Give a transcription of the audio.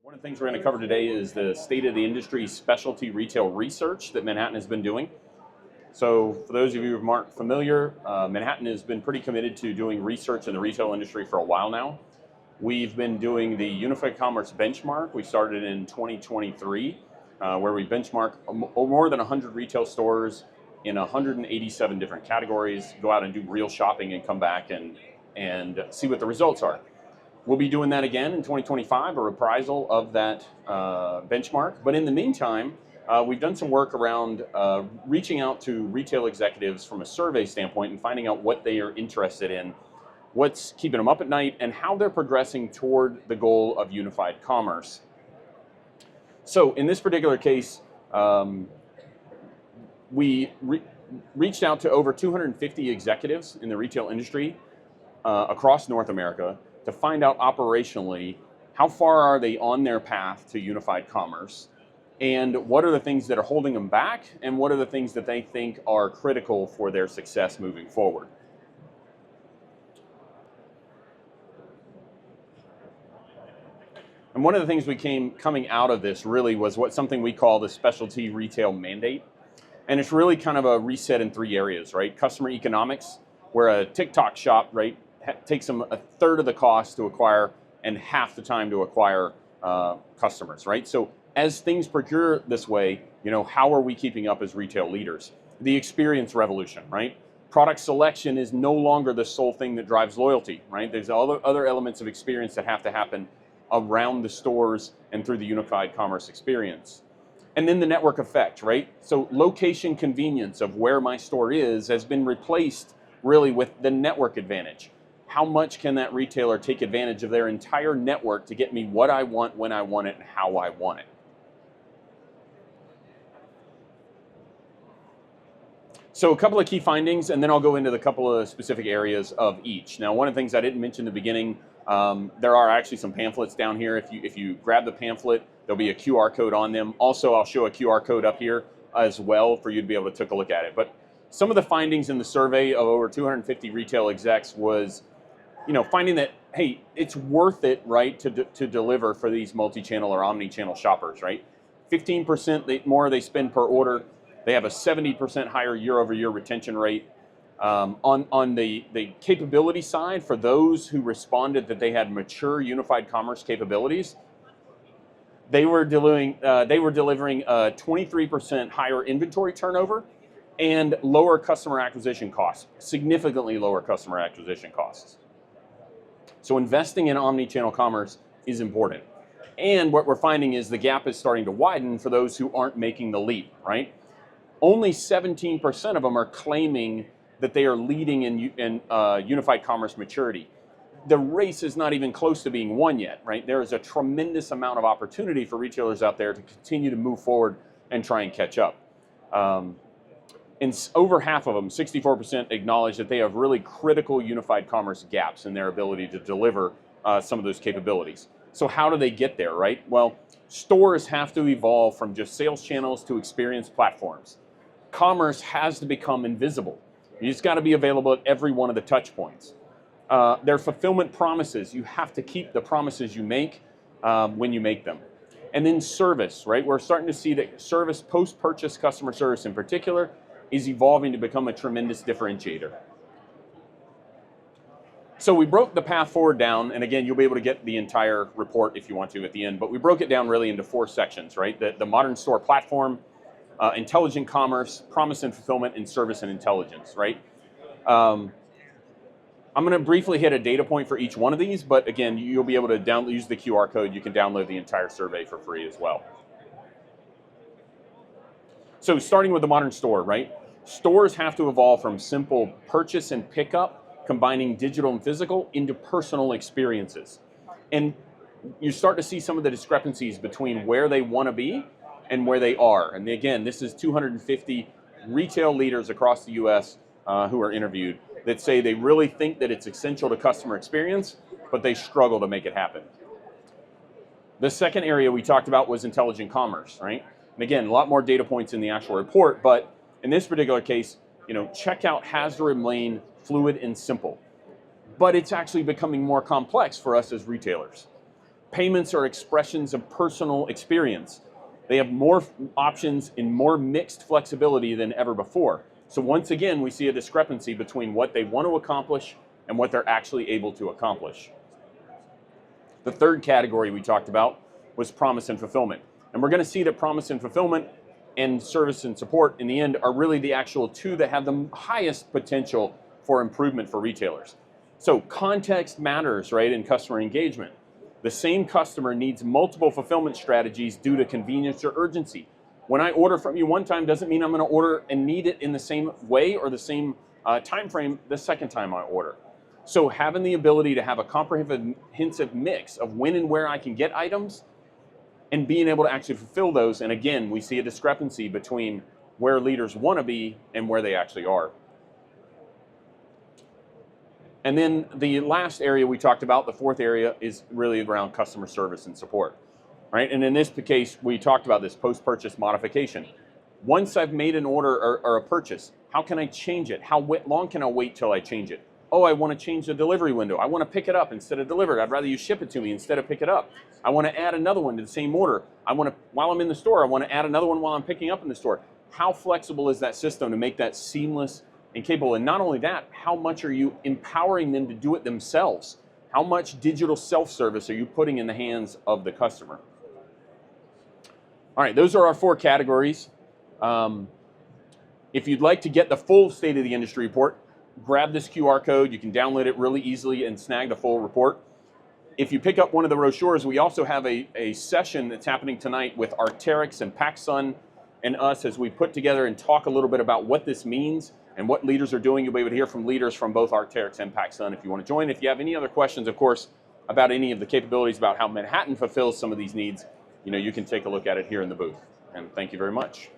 One of the things we're going to cover today is the state of the industry specialty retail research that Manhattan has been doing. So for those of you who aren't familiar, Manhattan has been pretty committed to doing research in the retail industry for a while now. We've been doing the Unified Commerce Benchmark. We started in 2023, where we benchmark more than 100 retail stores in 187 different categories, go out and do real shopping and come back and see what the results are. We'll be doing that again in 2025, a reprisal of that benchmark. But in the meantime, we've done some work around reaching out to retail executives from a survey standpoint and finding out what they are interested in, what's keeping them up at night, and how they're progressing toward the goal of unified commerce. So in this particular case, we reached out to over 250 executives in the retail industry across North America to find out operationally how far are they on their path to unified commerce, and what are the things that are holding them back, and what are the things that they think are critical for their success moving forward. And one of the things coming out of this really was something we call the specialty retail mandate. And it's really kind of a reset in three areas, right? Customer economics, where a TikTok shop, right, takes them a third of the cost to acquire and half the time to acquire customers, right? So as things procure this way, how are we keeping up as retail leaders? The experience revolution, right? Product selection is no longer the sole thing that drives loyalty, right? There's other elements of experience that have to happen around the stores and through the unified commerce experience. And then the network effect, right? So location convenience of where my store is has been replaced really with the network advantage. How much can that retailer take advantage of their entire network to get me what I want, when I want it, and how I want it? So a couple of key findings, and then I'll go into the couple of specific areas of each. Now, one of the things I didn't mention in the beginning, there are actually some pamphlets down here. If you grab the pamphlet, there'll be a QR code on them. Also, I'll show a QR code up here as well for you to be able to take a look at it. But some of the findings in the survey of over 250 retail execs was, finding that, hey, it's worth it, right, to deliver for these multi-channel or omni-channel shoppers, right? 15% more they spend per order. They have a 70% higher year-over-year retention rate. On the capability side, for those who responded that they had mature unified commerce capabilities, they were delivering 23% higher inventory turnover and lower customer acquisition costs, significantly lower customer acquisition costs. So investing in omni-channel commerce is important. And what we're finding is the gap is starting to widen for those who aren't making the leap, right? Only 17% of them are claiming that they are leading in unified commerce maturity. The race is not even close to being won yet, right? There is a tremendous amount of opportunity for retailers out there to continue to move forward and try and catch up. And over half of them, 64%, acknowledge that they have really critical unified commerce gaps in their ability to deliver some of those capabilities. So how do they get there, right? Well, stores have to evolve from just sales channels to experience platforms. Commerce has to become invisible. You just got to be available at every one of the touch points. Their fulfillment promises, you have to keep the promises you make when you make them. And then service, right? We're starting to see that service, post-purchase customer service in particular, is evolving to become a tremendous differentiator. So we broke the path forward down, and again, you'll be able to get the entire report if you want to at the end, but we broke it down really into four sections, right? The modern store platform, intelligent commerce, promise and fulfillment, and service and intelligence, right? I'm going to briefly hit a data point for each one of these, but again, you'll be able to use the QR code. You can download the entire survey for free as well. So starting with the modern store, right? Stores have to evolve from simple purchase and pickup, combining digital and physical, into personal experiences. And you start to see some of the discrepancies between where they want to be and where they are. And again, this is 250 retail leaders across the US who are interviewed that say they really think that it's essential to customer experience, but they struggle to make it happen. The second area we talked about was intelligent commerce, right? And again, a lot more data points in the actual report, but in this particular case, checkout has to remain fluid and simple, but it's actually becoming more complex for us as retailers. Payments are expressions of personal experience. They have more options and more mixed flexibility than ever before. So once again, we see a discrepancy between what they want to accomplish and what they're actually able to accomplish. The third category we talked about was promise and fulfillment. And we're going to see that promise and fulfillment and service and support in the end are really the actual two that have the highest potential for improvement for retailers. So context matters, right, in customer engagement. The same customer needs multiple fulfillment strategies due to convenience or urgency. When I order from you one time doesn't mean I'm going to order and need it in the same way or the same time frame the second time I order. So having the ability to have a comprehensive mix of when and where I can get items and being able to actually fulfill those. And again, we see a discrepancy between where leaders want to be and where they actually are. And then the last area we talked about, the fourth area, is really around customer service and support, right? And in this case, we talked about this post-purchase modification. Once I've made an order or a purchase, how can I change it? How long can I wait till I change it? Oh, I want to change the delivery window. I want to pick it up instead of deliver it. I'd rather you ship it to me instead of pick it up. I want to add another one to the same order. While I'm in the store, I want to add another one while I'm picking up in the store. How flexible is that system to make that seamless and capable? And not only that, how much are you empowering them to do it themselves? How much digital self-service are you putting in the hands of the customer? All right, those are our four categories. If you'd like to get the full State of the Industry report, grab this QR code. You can download it really easily and snag the full report. If you pick up one of the brochures, we also have a session that's happening tonight with Arc'teryx and PacSun and us as we put together and talk a little bit about what this means and what leaders are doing. You'll be able to hear from leaders from both Arc'teryx and PacSun if you want to join. If you have any other questions, of course, about any of the capabilities about how Manhattan fulfills some of these needs, you can take a look at it here in the booth. And thank you very much.